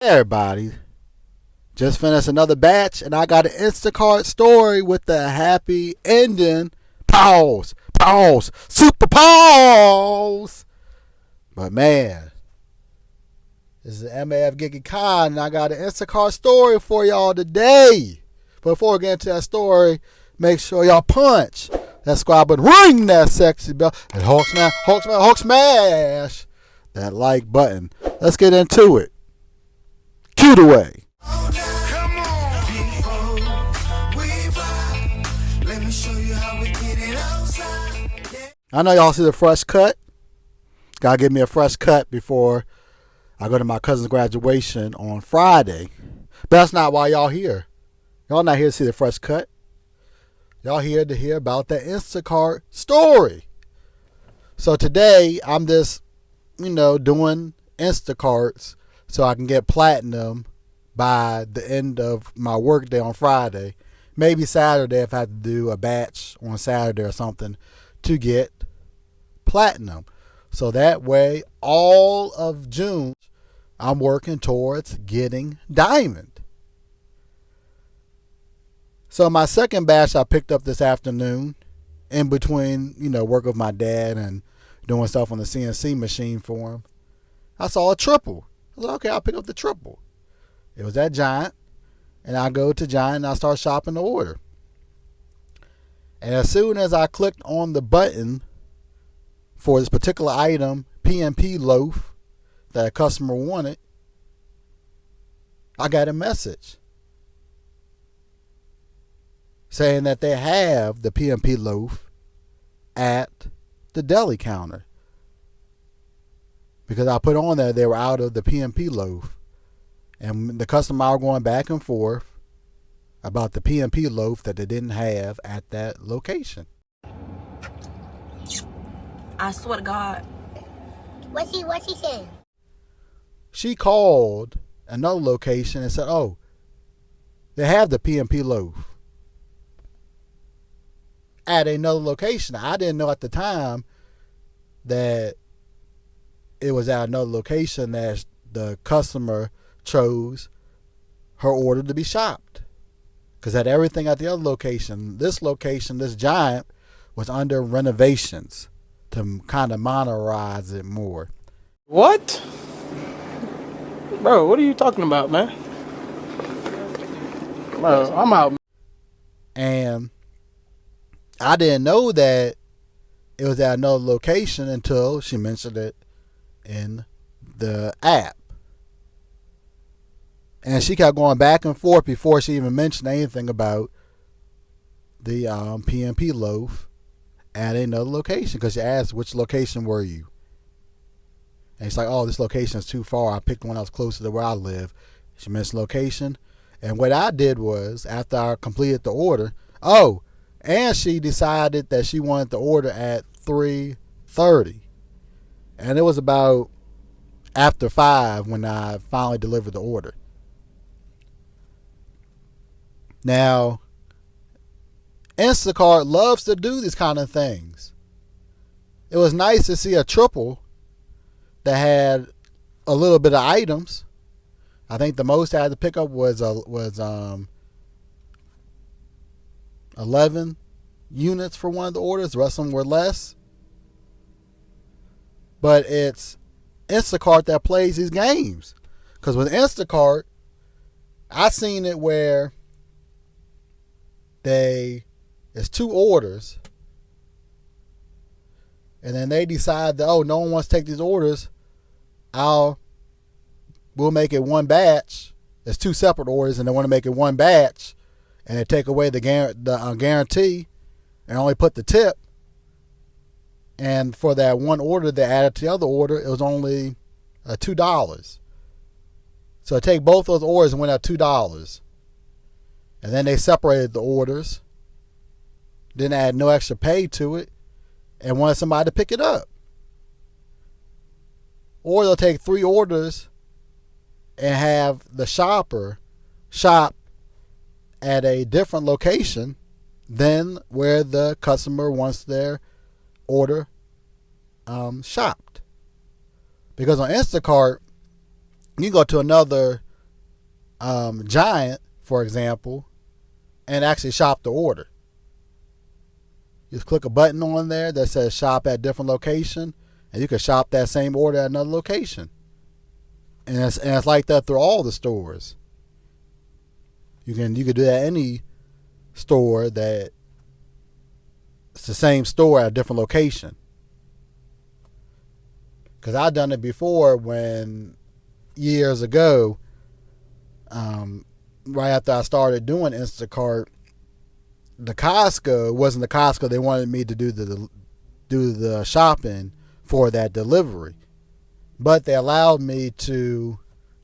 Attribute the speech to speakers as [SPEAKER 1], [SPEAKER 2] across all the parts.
[SPEAKER 1] Hey everybody, just finished another batch and I got an Instacart story with the happy ending. Pause, super pause. But man, this is MAF GigEcon and I got an Instacart story for y'all today. Before we get into that story, make sure y'all punch that squad button, ring that sexy bell, and Hulk smash that like button. Let's get into it. Cue the way. I know y'all see the fresh cut. Gotta give me a fresh cut before I go to my cousin's graduation on Friday. But that's not why y'all here. Y'all not here to see the fresh cut. Y'all here to hear about the Instacart story. So today I'm just, doing Instacarts so I can get platinum by the end of my work day on Friday. Maybe Saturday if I have to do a batch on Saturday or something to get platinum. So that way, all of June, I'm working towards getting diamond. So my second batch I picked up this afternoon in between, work with my dad and doing stuff on the CNC machine for him. I saw a triple. I was like, okay, I'll pick up the triple. It was at Giant. And I go to Giant and I start shopping the order. And as soon as I clicked on the button for this particular item, PnP Loaf, that a customer wanted, I got a message saying that they have the PnP Loaf at the deli counter. Because I put on there they were out of the PnP Loaf. And the customer I were going back and forth about the PnP Loaf that they didn't have at that location.
[SPEAKER 2] I swear to God. What's she saying?
[SPEAKER 1] She called another location and said, oh, they have the PnP Loaf at another location. I didn't know at the time that it was at another location that the customer chose her order to be shopped. Because at everything at the other location, this Giant, was under renovations to kind of monetize it more.
[SPEAKER 3] What? Bro, what are you talking about, man? Bro, I'm out.
[SPEAKER 1] And I didn't know that it was at another location until she mentioned it in the app. And she kept going back and forth before she even mentioned anything about the PnP Loaf at another location. Because she asked, which location were you? And she's like, oh, this location is too far. I picked one that was closer to where I live. She mentioned location. And what I did was, after I completed the order, and she decided that she wanted the order at 3:30. And it was about after 5 when I finally delivered the order. Now, Instacart loves to do these kind of things. It was nice to see a triple that had a little bit of items. I think the most I had to pick up was 11 units for one of the orders. The rest of them were less. But it's Instacart that plays these games. Because with Instacart, I seen it where it's 2 orders, and then they decide that, no one wants to take these orders, we'll make it one batch. It's 2 separate orders and they want to make it one batch, and they take away the guarantee and only put the tip. And for that one order they added to the other order, it was only $2. So I take both those orders and went at $2. And then they separated the orders, didn't add no extra pay to it, and wanted somebody to pick it up. Or they'll take 3 orders and have the shopper shop at a different location than where the customer wants their order shopped. Because on Instacart, you go to another Giant, for example, and actually shop the order. You just click a button on there that says shop at different location, and you can shop that same order at another location. And it's like that through all the stores. You can do that at any store that it's the same store at a different location. Because I've done it before when years ago, right after I started doing Instacart, the Costco wasn't the Costco. They wanted me to do the shopping for that delivery, but they allowed me to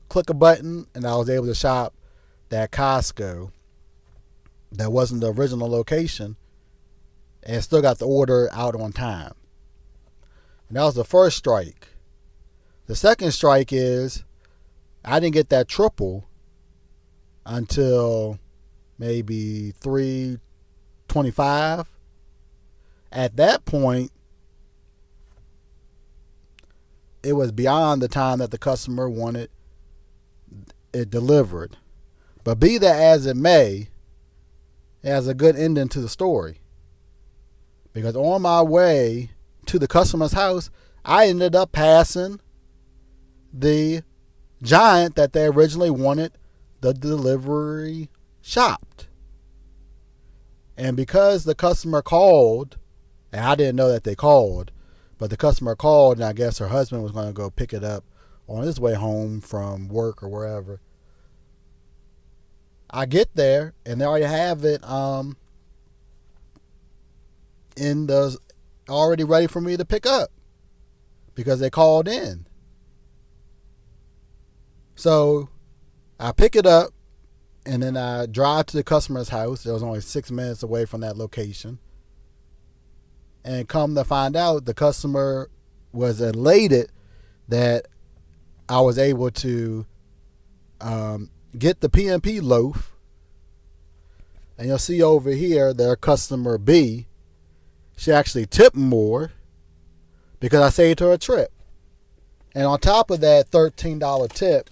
[SPEAKER 1] click a button and I was able to shop that Costco that wasn't the original location and still got the order out on time. And that was the first strike. The second strike is I didn't get that triple until maybe 3:25. At that point, it was beyond the time that the customer wanted it delivered. But be that as it may, it has a good ending to the story. Because on my way to the customer's house, I ended up passing the Giant that they originally wanted the delivery shopped. And because the customer called, and I didn't know that they called, but the customer called, and I guess her husband was going to go pick it up on his way home from work or wherever. I get there, and they already have it already ready for me to pick up because they called in. So I pick it up, and then I drive to the customer's house. It was only 6 minutes away from that location. And come to find out, the customer was elated that I was able to get the PnP Loaf. And you'll see over here, their customer B, she actually tipped more because I saved her a trip. And on top of that $13 tip,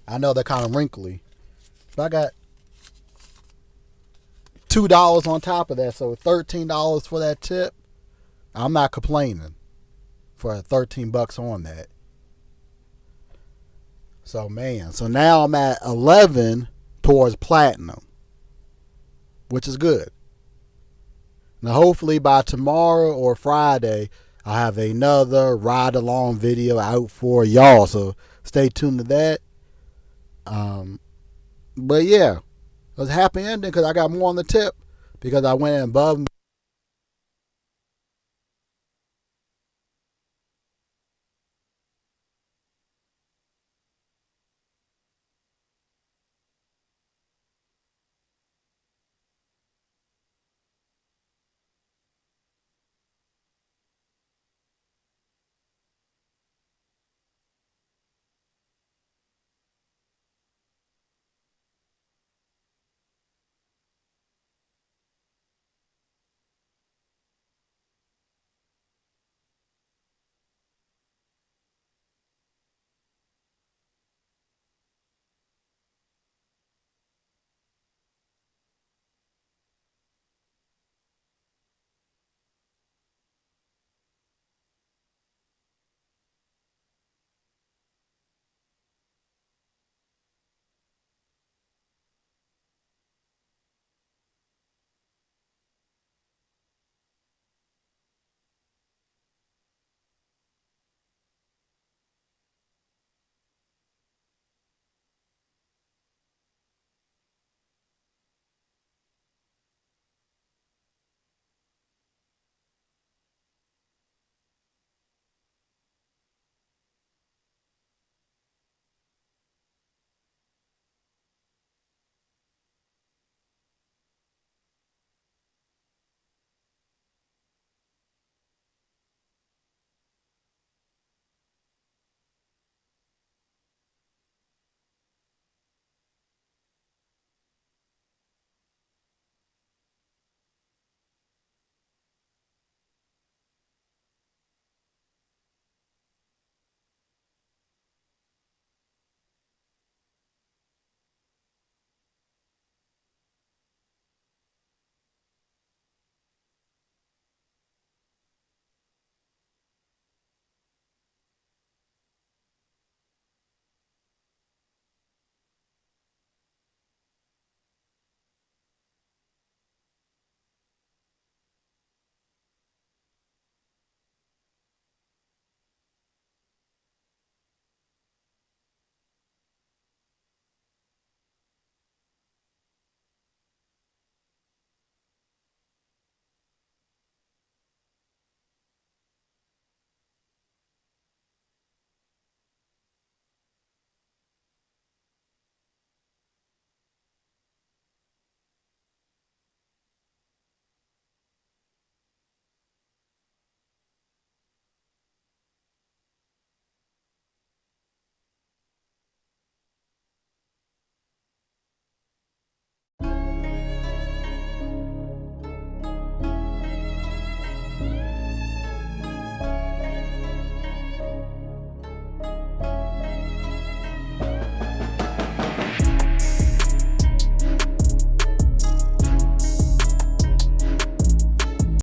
[SPEAKER 1] I know they're kind of wrinkly, but I got $2 on top of that, so $13 for that tip. I'm not complaining for $13 on that. So now I'm at 11 towards platinum, which is good. Now hopefully by tomorrow or Friday, I'll have another ride along video out for y'all. So stay tuned to that. But yeah, it was a happy ending because I got more on the tip because I went above